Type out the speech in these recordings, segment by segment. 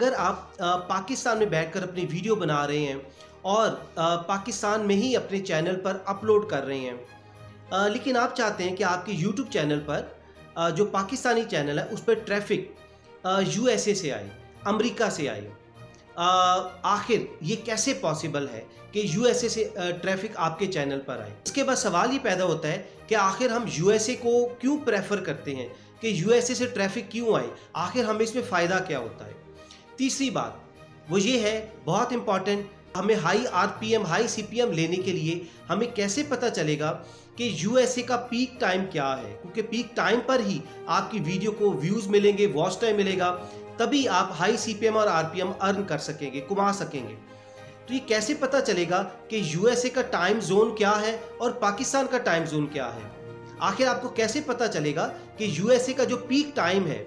अगर आप पाकिस्तान में बैठकर अपनी वीडियो बना रहे हैं और पाकिस्तान में ही अपने चैनल पर अपलोड कर रहे हैं, लेकिन आप चाहते हैं कि आपके यूट्यूब चैनल पर जो पाकिस्तानी चैनल है उस पर ट्रैफिक यूएसए से आए, अमेरिका से आए। आखिर ये कैसे पॉसिबल है कि यूएसए से ट्रैफिक आपके चैनल पर आए? इसके बाद सवाल ये पैदा होता है कि आखिर हम यूएसए को क्यों प्रेफर करते हैं, कि यूएसए से ट्रैफिक क्यों आए, आखिर हमें इसमें फ़ायदा क्या होता है। तीसरी बात वो ये है, बहुत इंपॉर्टेंट, हमें हाई आरपीएम हाई सीपीएम लेने के लिए हमें कैसे पता चलेगा कि यूएसए का पीक टाइम क्या है, क्योंकि पीक टाइम पर ही आपकी वीडियो को व्यूज़ मिलेंगे, वॉच टाइम मिलेगा, तभी आप हाई सीपीएम और आरपीएम अर्न कर सकेंगे, कमा सकेंगे। तो ये कैसे पता चलेगा कि यूएसए का टाइम जोन क्या है और पाकिस्तान का टाइम जोन क्या है? आखिर आपको कैसे पता चलेगा कि यूएसए का जो पीक टाइम है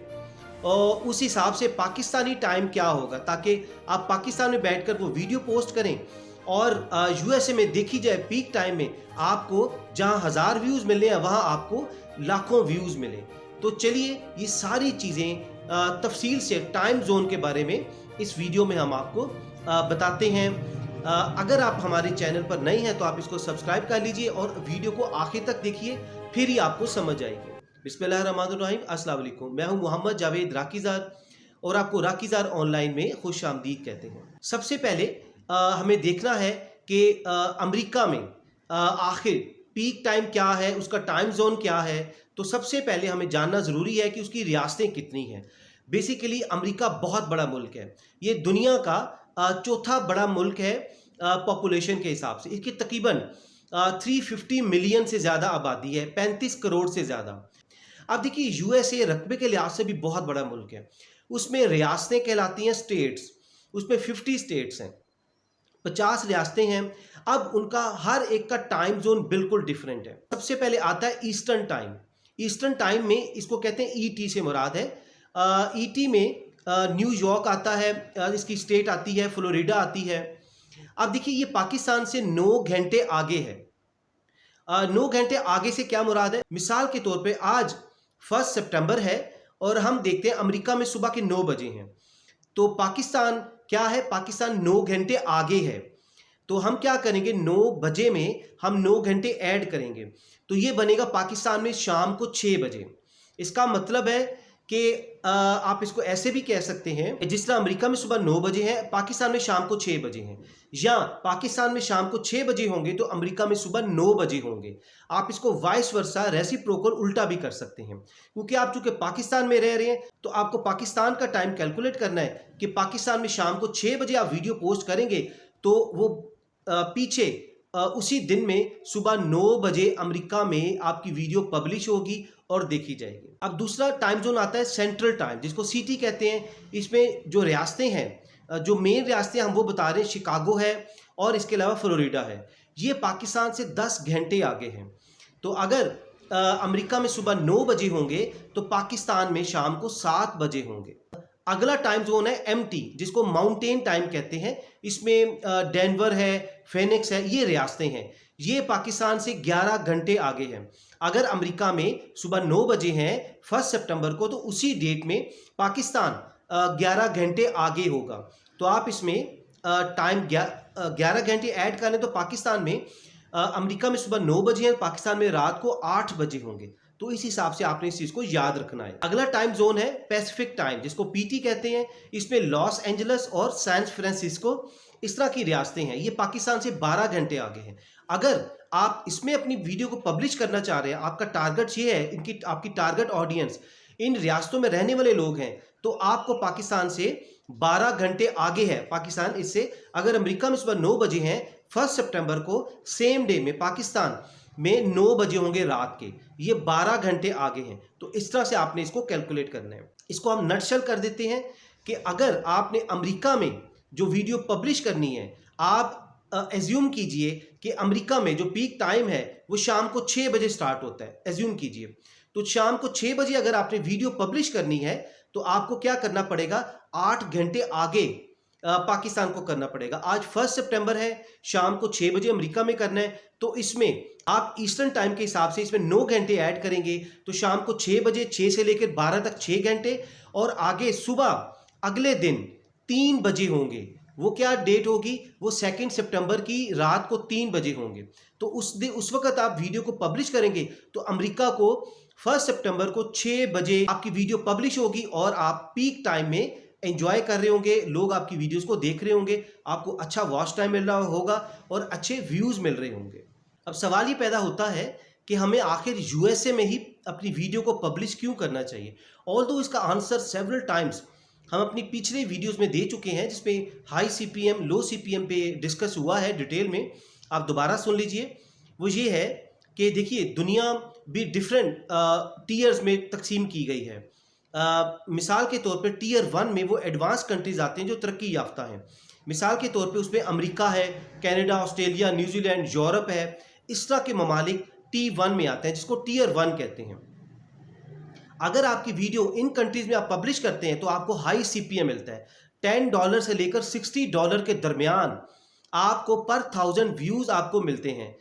और उस हिसाब से पाकिस्तानी टाइम क्या होगा, ताकि आप पाकिस्तान में बैठकर वो वीडियो पोस्ट करें और यूएसए में देखी जाए पीक टाइम में आपको जहां 1000 व्यूज़ मिले हैं वहां आपको लाखों व्यूज़ मिले। तो चलिए ये सारी चीज़ें तफसील से टाइम जोन के बारे में इस वीडियो में हम आपको बताते हैं। अगर आप हमारे चैनल पर नए हैं तो आप इसको सब्सक्राइब कर लीजिए और वीडियो को आखिर तक देखिए, फिर ही आपको समझ आएगी। बिस्मिल्लाहिर्रहमानिर्रहीम, अस्सलाम वालेकुम। मैं हूं मोहम्मद जावेद राकीज़ार और आपको राकीज़ार ऑनलाइन में खुश आमदीद कहते हैं। सबसे पहले हमें देखना है कि अमेरिका में आखिर पीक टाइम क्या है, उसका टाइम जोन क्या है। तो सबसे पहले हमें जानना ज़रूरी है कि उसकी रियासतें कितनी हैं। बेसिकली अमेरिका बहुत बड़ा मुल्क है, ये दुनिया का चौथा बड़ा मुल्क है पॉपुलेशन के हिसाब से। इसकी तकरीबन 350 मिलियन से ज़्यादा आबादी है, 35 करोड़ से ज़्यादा। अब देखिए यूएसए रकबे के लिहाज से भी बहुत बड़ा मुल्क है, उसमें रियासतें कहलाती हैं स्टेट्स, उसमें 50 स्टेट्स हैं, 50 रियासतें हैं। अब उनका हर एक का टाइम जोन बिल्कुल डिफरेंट है। सबसे पहले आता है ईस्टर्न टाइम। ईस्टर्न टाइम में इसको कहते हैं ईटी से मुराद है। ईटी में न्यूयॉर्क आता है, इसकी स्टेट आती है, फ्लोरिडा आती है। अब देखिए ये पाकिस्तान से 9 घंटे आगे है। 9 घंटे आगे से क्या मुराद है? मिसाल के तौर पे आज 1 सितंबर है और हम देखते हैं अमेरिका में सुबह के 9 बजे हैं, तो पाकिस्तान क्या है? पाकिस्तान 9 घंटे आगे है। तो हम क्या करेंगे, 9 बजे में हम 9 घंटे ऐड करेंगे, तो ये बनेगा पाकिस्तान में शाम को 6 बजे। इसका मतलब है कि आप इसको ऐसे भी कह सकते हैं, जिस तरह अमेरिका में सुबह 9 बजे है, पाकिस्तान में शाम को 6 बजे हैं, या पाकिस्तान में शाम को 6 बजे होंगे तो अमेरिका में सुबह 9 बजे होंगे। आप इसको वाइस वर्सा, रेसिप्रोकल, उल्टा भी कर सकते हैं, क्योंकि आप चूंकि पाकिस्तान में रह रहे हैं तो आपको पाकिस्तान का टाइम कैलकुलेट करना है कि पाकिस्तान में शाम को 6 बजे आप वीडियो पोस्ट करेंगे तो वो पीछे उसी दिन में सुबह 9 बजे अमेरिका में आपकी वीडियो पब्लिश होगी और देखी जाएगी। अब दूसरा टाइम जोन आता है सेंट्रल टाइम, जिसको सीटी कहते हैं। इसमें जो रियासतें हैं, जो मेन रियासतें हम वो बता रहे हैं, शिकागो है और इसके अलावा फ्लोरिडा है। ये पाकिस्तान से 10 घंटे आगे हैं। तो अगर अमेरिका में सुबह 9 बजे होंगे तो पाकिस्तान में शाम को 7 बजे होंगे। अगला टाइम जोन है एमटी, जिसको माउंटेन टाइम कहते हैं। इसमें डेनवर है, फेनिक्स है, ये रियासतें हैं। ये पाकिस्तान से 11 घंटे आगे हैं। अगर अमेरिका में सुबह 9 बजे हैं 1 सितंबर को, तो उसी डेट में पाकिस्तान 11 घंटे आगे होगा। तो आप इसमें टाइम 11 घंटे ऐड करें तो पाकिस्तान में अमेरिका में सुबह 9 बजे हैं, पाकिस्तान में रात को 8 बजे होंगे। तो इस हिसाब से आपने इस चीज़ को याद रखना है। अगला टाइम जोन है पैसिफिक टाइम, जिसको पीटी कहते हैं। इसमें लॉस एंजल्स और सैन फ्रांसिस्को, इस तरह की रियासतें हैं। ये पाकिस्तान से 12 घंटे आगे हैं। अगर आप इसमें अपनी वीडियो को पब्लिश करना चाह रहे हैं, आपका टारगेट ये है, आपकी टारगेट ऑडियंस इन रियासतों में रहने वाले लोग हैं, तो आपको पाकिस्तान से 12 घंटे आगे है पाकिस्तान इससे। अगर अमेरिका में सुबह 9 बजे हैं 1 सितंबर को, सेम डे में पाकिस्तान में 9 बजे होंगे रात के, ये 12 घंटे आगे हैं। तो इस तरह से आपने इसको कैलकुलेट करना है। इसको हम नटशल कर देते हैं कि अगर आपने अमेरिका में जो वीडियो पब्लिश करनी है, आप एज्यूम कीजिए कि अमेरिका में जो पीक टाइम है वो शाम को 6 बजे स्टार्ट होता है, एज्यूम कीजिए। तो शाम को 6 बजे अगर आपने वीडियो पब्लिश करनी है तो आपको क्या करना पड़ेगा, 8 घंटे आगे पाकिस्तान को करना पड़ेगा। आज 1 सितंबर है, शाम को 6 बजे अमेरिका में करना है, तो इसमें आप ईस्टर्न टाइम के हिसाब से इसमें 9 घंटे ऐड करेंगे तो शाम को 6 बजे, 6 से लेकर 12 तक 6 घंटे, और आगे सुबह अगले दिन 3 बजे होंगे। वो क्या डेट होगी? वो 2 सितंबर की रात को 3 बजे होंगे। तो उस वक़्त आप वीडियो को पब्लिश करेंगे तो अमेरिका को 1 सितंबर को 6 बजे आपकी वीडियो पब्लिश होगी और आप पीक टाइम में एन्जॉय कर रहे होंगे, लोग आपकी वीडियोज़ को देख रहे होंगे, आपको अच्छा वॉच टाइम मिल रहा होगा और अच्छे व्यूज़ मिल रहे होंगे। अब सवाल ये पैदा होता है कि हमें आखिर यूएसए में ही अपनी वीडियो को पब्लिश क्यों करना चाहिए? ऑल्दो इसका आंसर सेवरल टाइम्स हम अपनी पिछले वीडियोस में दे चुके हैं, जिसमें हाई सीपीएम लो सीपीएम पे डिस्कस हुआ है डिटेल में, आप दोबारा सुन लीजिए। वो ये है कि देखिए दुनिया भी डिफरेंट टीयर्स में तकसीम की गई है। मिसाल के तौर पे टीयर 1 में वो एडवांस कंट्रीज आते हैं जो तरक्की याफ्ता हैं। मिसाल के तौर पे उसमें अमेरिका है, कनाडा, ऑस्ट्रेलिया, न्यूजीलैंड, यूरोप है। इस तरह के ममालिक T1 में आते हैं, जिसको टीयर 1 कहते हैं। अगर आपकी वीडियो इन कंट्रीज में आप पब्लिश करते हैं तो आपको हाई सीपीएम मिलता है। $10 से लेकर $60 के दरमियान आपको पर 1000 व्यूज आपको मिलते हैं,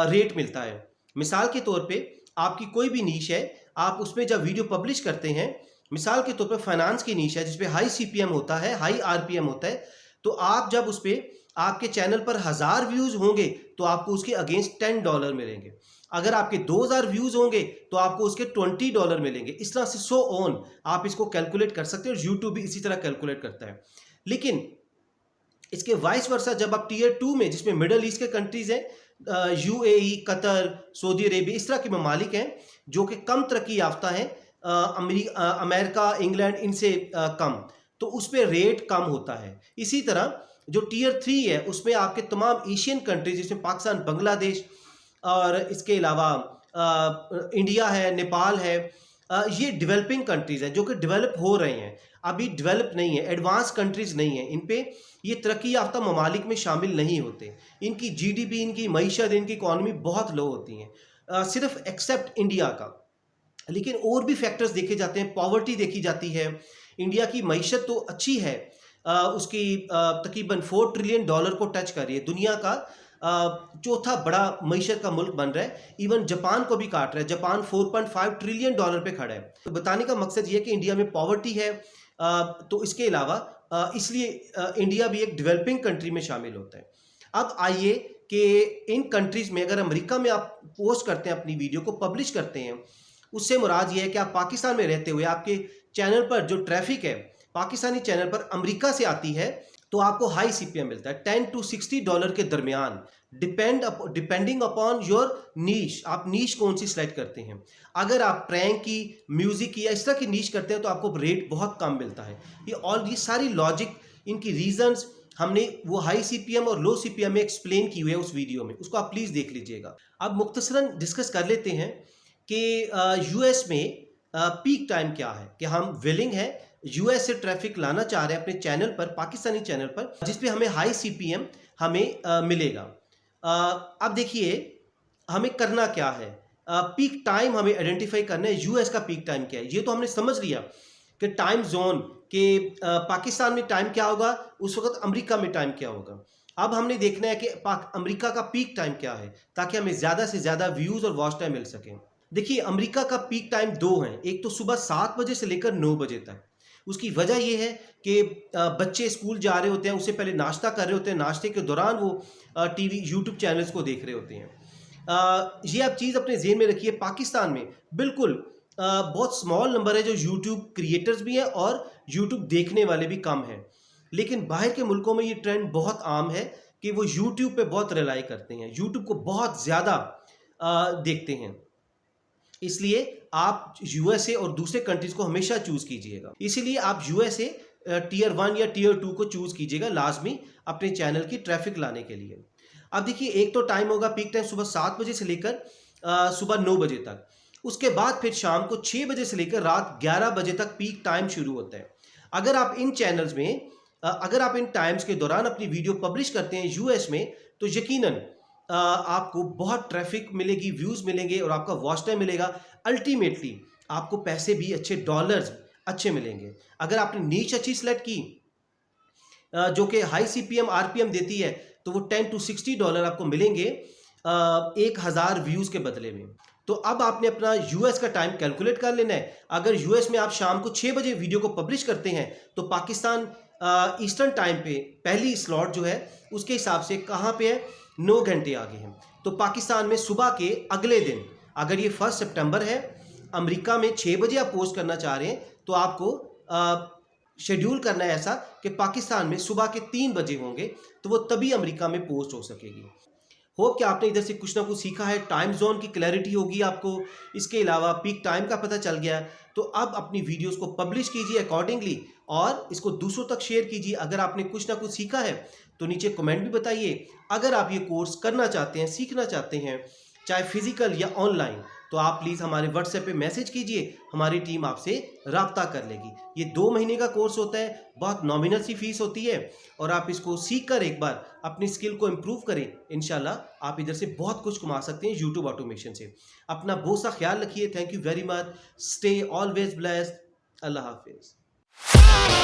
रेट मिलता है। मिसाल के तौर पे आपकी कोई भी नीश है, आप उसमें जब वीडियो पब्लिश करते हैं, मिसाल के तौर पे फाइनेंस की नीश है जिसपे हाई सीपीएम होता है, हाई आरपीएम होता है, तो आप जब उस पर आपके चैनल पर 1000 व्यूज होंगे तो आपको उसके अगेंस्ट $10 मिलेंगे। अगर आपके 2000 व्यूज होंगे तो आपको उसके $20 मिलेंगे। इस तरह से सो ऑन आप इसको कैलकुलेट कर सकते हो और यूट्यूब भी इसी तरह कैलकुलेट करता है। लेकिन इसके वाइस वर्सा जब आप टीयर 2 में, जिसमें मिडल ईस्ट के कंट्रीज हैं, यूएई, कतर, सऊदी अरेबिया, इस तरह के ममालिक हैं जो कि कम तरक्की याफ्ता हैं, अमेरिका, इंग्लैंड इनसे कम, तो उस पर रेट कम होता है। इसी तरह जो टीयर 3 है उसमें आपके तमाम एशियन कंट्रीज, जिसमें पाकिस्तान, बांग्लादेश और इसके अलावा इंडिया है, नेपाल है, ये डेवलपिंग कंट्रीज़ हैं जो कि डेवलप हो रहे हैं, अभी डेवलप नहीं है, एडवांस कंट्रीज़ नहीं हैं। इन पे ये तरक्की याफ्ता ममालिक में शामिल नहीं होते। इनकी जीडीपी, इनकी मईशत, इनकी इकॉनमी बहुत लो होती हैं, सिर्फ एक्सेप्ट इंडिया का। लेकिन और भी फैक्टर्स देखे जाते हैं, पॉवर्टी देखी जाती है। इंडिया की मईशत तो अच्छी है, उसकी तकरीबन $4 ट्रिलियन को टच कर रही है, दुनिया का चौथा बड़ा मईशत का मुल्क बन रहा है। इवन जापान को भी काट रहा है, जापान $4.5 ट्रिलियन पे खड़ा है। तो बताने का मकसद ये है कि इंडिया में पॉवर्टी है, तो इसके अलावा इसलिए इंडिया भी एक डेवलपिंग कंट्री में शामिल होता है। अब आइए कि इन कंट्रीज़ में अगर अमेरिका में आप पोस्ट करते हैं, अपनी वीडियो को पब्लिश करते हैं, उससे मुराद ये है कि आप पाकिस्तान में रहते हुए आपके चैनल पर जो ट्रैफिक है पाकिस्तानी चैनल पर अमेरिका से आती है, तो आपको हाई सीपीएम मिलता है $10 to $60 के दरमियान, डिपेंडिंग अपॉन योर नीश। आप नीश कौन सी सेलेक्ट करते हैं। अगर आप प्रैंक की, म्यूजिक की या इस तरह की नीश करते हैं तो आपको रेट बहुत कम मिलता है। ये सारी लॉजिक, इनकी रीजंस हमने वो हाई सीपीएम और लो सीपीएम में एक्सप्लेन की हुई है उस वीडियो में, उसको आप प्लीज देख लीजिएगा। अब मुख्तसरन डिस्कस कर लेते हैं कि यूएस में पीक टाइम क्या है, कि हम विलिंग है यूएस से ट्रैफिक लाना चाह रहे हैं अपने चैनल पर, पाकिस्तानी चैनल पर, जिसपे हमें हाई सीपीएम हमें मिलेगा। अब देखिए हमें करना क्या है, पीक टाइम हमें आइडेंटिफाई करना है। यूएस का पीक टाइम क्या है, ये तो हमने समझ लिया कि टाइम जोन के पाकिस्तान में टाइम क्या होगा, उस वक्त अमेरिका में टाइम क्या होगा। अब हमने देखना है कि अमेरिका का पीक टाइम क्या है, ताकि हमें ज़्यादा से ज़्यादा व्यूज़ और वॉच टाइम मिल सकें। देखिए अमेरिका का पीक टाइम 2 हैं, एक तो सुबह 7 बजे से लेकर 9 बजे तक। उसकी वजह यह है कि बच्चे स्कूल जा रहे होते हैं, उससे पहले नाश्ता कर रहे होते हैं, नाश्ते के दौरान वो टीवी, यूट्यूब चैनल्स को देख रहे होते हैं। ये आप चीज़ अपने ज़हन में रखिए, पाकिस्तान में बिल्कुल बहुत स्मॉल नंबर है जो यूट्यूब क्रिएटर्स भी हैं और यूट्यूब देखने वाले भी कम हैं। लेकिन बाहर के मुल्कों में ये ट्रेंड बहुत आम है कि वो यूट्यूब पे बहुत रिलाई करते हैं, यूट्यूब को बहुत ज़्यादा देखते हैं। इसलिए आप यूएसए और दूसरे कंट्रीज़ को हमेशा चूज़ कीजिएगा। इसीलिए आप यूएसए टीयर 1 या टीयर 2 को चूज़ कीजिएगा लाजमी अपने चैनल की ट्रैफिक लाने के लिए। अब देखिए एक तो टाइम होगा पीक टाइम सुबह 7 बजे से लेकर सुबह 9 बजे तक। उसके बाद फिर शाम को 6 बजे से लेकर रात 11 बजे तक पीक टाइम शुरू होता है। अगर आप इन चैनल्स में अगर आप इन टाइम्स के दौरान अपनी वीडियो पब्लिश करते हैं यूएस में, तो यकीनन आपको बहुत ट्रैफिक मिलेगी, व्यूज़ मिलेंगे और आपका वॉच टाइम मिलेगा। अल्टीमेटली आपको पैसे भी अच्छे, डॉलर्स अच्छे मिलेंगे। अगर आपने नीच अच्छी सेलेक्ट की जो कि हाई सीपीएम आरपीएम देती है, तो वो $10 to $60 आपको मिलेंगे 1000 व्यूज़ के बदले में। तो अब आपने अपना यूएस का टाइम कैलकुलेट कर लेना है। अगर यूएस में आप शाम को 6 बजे वीडियो को पब्लिश करते हैं तो पाकिस्तान ईस्टर्न टाइम पे पहली स्लॉट जो है उसके हिसाब से कहाँ पे है, 9 घंटे आगे हैं। तो पाकिस्तान में सुबह के अगले दिन, अगर ये 1 सितंबर है, अमेरिका में 6 बजे आप पोस्ट करना चाह रहे हैं तो आपको शेड्यूल करना है ऐसा कि पाकिस्तान में सुबह के 3 बजे होंगे, तो वो तभी अमेरिका में पोस्ट हो सकेगी। होप कि आपने इधर से कुछ ना कुछ सीखा है, टाइम जोन की क्लैरिटी होगी आपको, इसके अलावा पीक टाइम का पता चल गया। तो अब अपनी वीडियोस को पब्लिश कीजिए अकॉर्डिंगली और इसको दूसरों तक शेयर कीजिए। अगर आपने कुछ ना कुछ सीखा है तो नीचे कमेंट भी बताइए। अगर आप ये कोर्स करना चाहते हैं, सीखना चाहते हैं, चाहे फिजिकल या ऑनलाइन, तो आप प्लीज़ हमारे व्हाट्सएप पे मैसेज कीजिए, हमारी टीम आपसे राब्ता कर लेगी। ये 2 महीने का कोर्स होता है, बहुत नॉमिनल सी फीस होती है और आप इसको सीख कर एक बार अपनी स्किल को इम्प्रूव करें। इंशाल्लाह आप इधर से बहुत कुछ कमा सकते हैं यूट्यूब ऑटोमेशन से। अपना बहुत सा ख्याल रखिए। Thank you very much. Stay always blessed. अल्लाह हाफिज़।